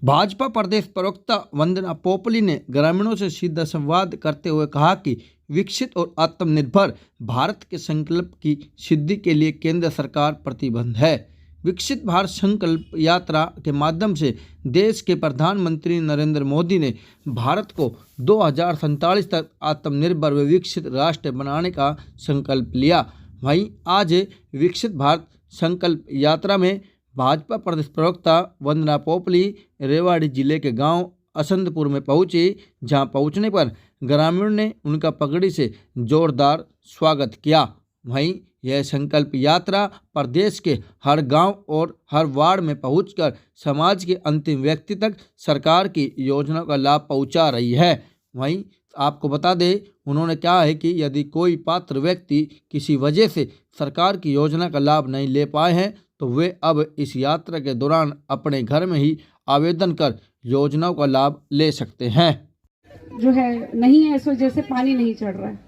भाजपा प्रदेश प्रवक्ता वंदना पोपली ने ग्रामीणों से सीधा संवाद करते हुए कहा कि विकसित और आत्मनिर्भर भारत के संकल्प की सिद्धि के लिए केंद्र सरकार प्रतिबद्ध है। विकसित भारत संकल्प यात्रा के माध्यम से देश के प्रधानमंत्री नरेंद्र मोदी ने भारत को 2047 तक आत्मनिर्भर व विकसित राष्ट्र बनाने का संकल्प लिया। वहीं आज विकसित भारत संकल्प यात्रा में भाजपा प्रदेश प्रवक्ता वंदना पोपली रेवाड़ी जिले के गांव असंतपुर में पहुंची, जहां पहुंचने पर ग्रामीणों ने उनका पगड़ी से जोरदार स्वागत किया। वहीं यह संकल्प यात्रा प्रदेश के हर गांव और हर वार्ड में पहुंचकर समाज के अंतिम व्यक्ति तक सरकार की योजनाओं का लाभ पहुंचा रही है। वहीं आपको बता दें, उन्होंने कहा है कि यदि कोई पात्र व्यक्ति किसी वजह से सरकार की योजना का लाभ नहीं ले पाए हैं तो वे अब इस यात्रा के दौरान अपने घर में ही आवेदन कर योजनाओं का लाभ ले सकते हैं। जो है नहीं है, इस वजह से पानी नहीं चढ़ रहा है,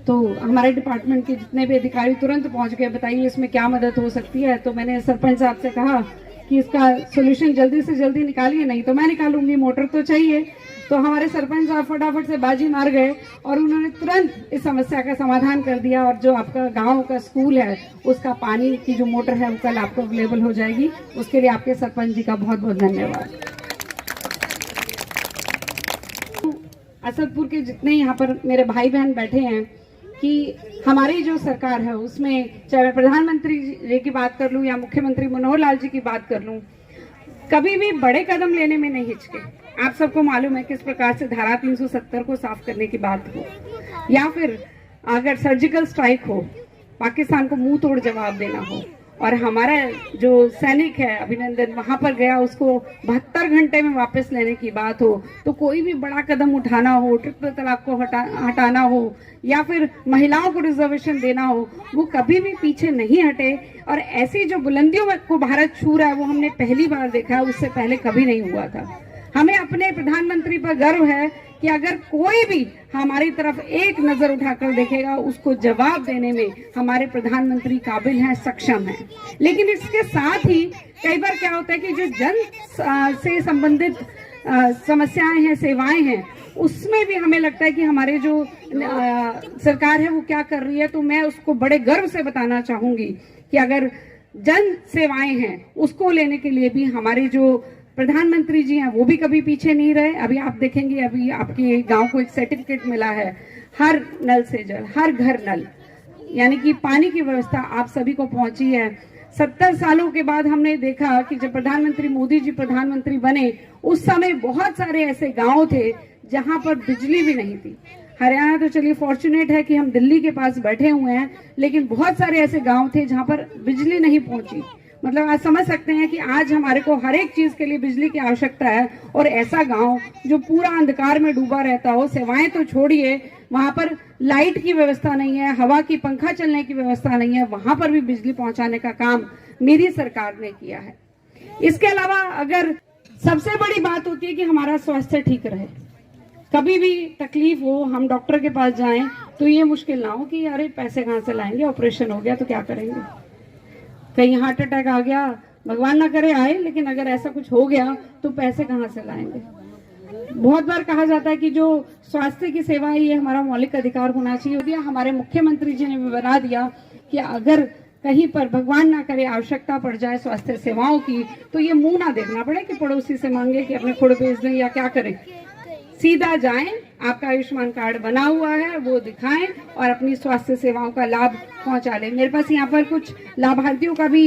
तो हमारे डिपार्टमेंट के जितने भी अधिकारी तुरंत पहुंच गए, बताइए इसमें क्या मदद हो सकती है। तो मैंने सरपंच साहब से कहा कि इसका सोल्यूशन जल्दी से जल्दी निकालिए, नहीं तो मैं निकालूंगी, मोटर तो चाहिए। तो हमारे सरपंच साहब फटाफट से बाजी मार गए और उन्होंने तुरंत इस समस्या का समाधान कर दिया। और जो आपका गांव का स्कूल है उसका पानी की जो मोटर है वो कल आपको अवेलेबल हो जाएगी। उसके लिए आपके सरपंच जी का बहुत बहुत धन्यवाद। असदपुर के जितने यहाँ पर मेरे भाई बहन बैठे हैं कि हमारी जो सरकार है उसमें चाहे मैं प्रधानमंत्री जी की बात कर लूं या मुख्यमंत्री मनोहर लाल जी की बात कर लूं, कभी भी बड़े कदम लेने में नहीं हिचके। आप सबको मालूम है किस प्रकार से धारा 370 को साफ करने की बात हो या फिर अगर सर्जिकल स्ट्राइक हो, पाकिस्तान को मुंह तोड़ जवाब देना हो, और हमारा जो सैनिक है अभिनंदन वहां पर गया, उसको 72 घंटे में वापस लेने की बात हो, तो कोई भी बड़ा कदम उठाना हो, ट्रिपल तलाक को हटाना हो या फिर महिलाओं को रिजर्वेशन देना हो, वो कभी भी पीछे नहीं हटे। और ऐसी जो बुलंदियों को भारत छू रहा है वो हमने पहली बार देखा है, उससे पहले कभी नहीं हुआ था। हमें अपने प्रधानमंत्री पर गर्व है कि अगर कोई भी हमारी तरफ एक नजर उठाकर देखेगा उसको जवाब देने में हमारे प्रधानमंत्री काबिल हैं, सक्षम हैं। लेकिन इसके साथ ही कई बार क्या होता है कि जो जन से संबंधित समस्याएं हैं, सेवाएं हैं, उसमें भी हमें लगता है कि हमारे जो सरकार है वो क्या कर रही है। तो मैं उसको बड़े गर्व से बताना चाहूंगी कि अगर जन सेवाएं हैं उसको लेने के लिए भी हमारे जो प्रधानमंत्री जी हैं वो भी कभी पीछे नहीं रहे। अभी आप देखेंगे, अभी आपके गांव को एक सर्टिफिकेट मिला है, हर नल से जल, हर घर नल, यानी कि पानी की व्यवस्था आप सभी को पहुंची है। 70 सालों के बाद हमने देखा कि जब प्रधानमंत्री मोदी जी प्रधानमंत्री बने उस समय बहुत सारे ऐसे गांव थे जहां पर बिजली भी नहीं थी। हरियाणा तो चलिए फॉर्चुनेट है कि हम दिल्ली के पास बैठे हुए हैं, लेकिन बहुत सारे ऐसे गांव थे जहां पर बिजली नहीं पहुंची। मतलब आप समझ सकते हैं कि आज हमारे को हर एक चीज के लिए बिजली की आवश्यकता है, और ऐसा गांव जो पूरा अंधकार में डूबा रहता हो, सेवाएं तो छोड़िए, वहां पर लाइट की व्यवस्था नहीं है, हवा की पंखा चलने की व्यवस्था नहीं है, वहां पर भी बिजली पहुंचाने का काम मेरी सरकार ने किया है। इसके अलावा अगर सबसे बड़ी बात होती है कि हमारा स्वास्थ्य ठीक रहे, कभी भी तकलीफ हो हम डॉक्टर के पास जाएं तो ये मुश्किल ना हो कि अरे पैसे कहाँ से लाएंगे, ऑपरेशन हो गया तो क्या करेंगे, कहीं हार्ट अटैक आ गया, भगवान ना करे आए, लेकिन अगर ऐसा कुछ हो गया तो पैसे कहाँ से लाएंगे। बहुत बार कहा जाता है कि जो स्वास्थ्य की सेवा है ये हमारा मौलिक अधिकार होना चाहिए। हमारे मुख्यमंत्री जी ने भी बता दिया कि अगर कहीं पर भगवान ना करे आवश्यकता पड़ जाए स्वास्थ्य सेवाओं की तो ये मुंह ना देखना पड़े कि पड़ोसी से मांगे कि अपने खुद भेज दें या क्या करें, सीधा जाएं, आपका आयुष्मान कार्ड बना हुआ है वो दिखाएं और अपनी स्वास्थ्य सेवाओं का लाभ पहुंचा लें। मेरे पास यहाँ पर कुछ लाभार्थियों का भी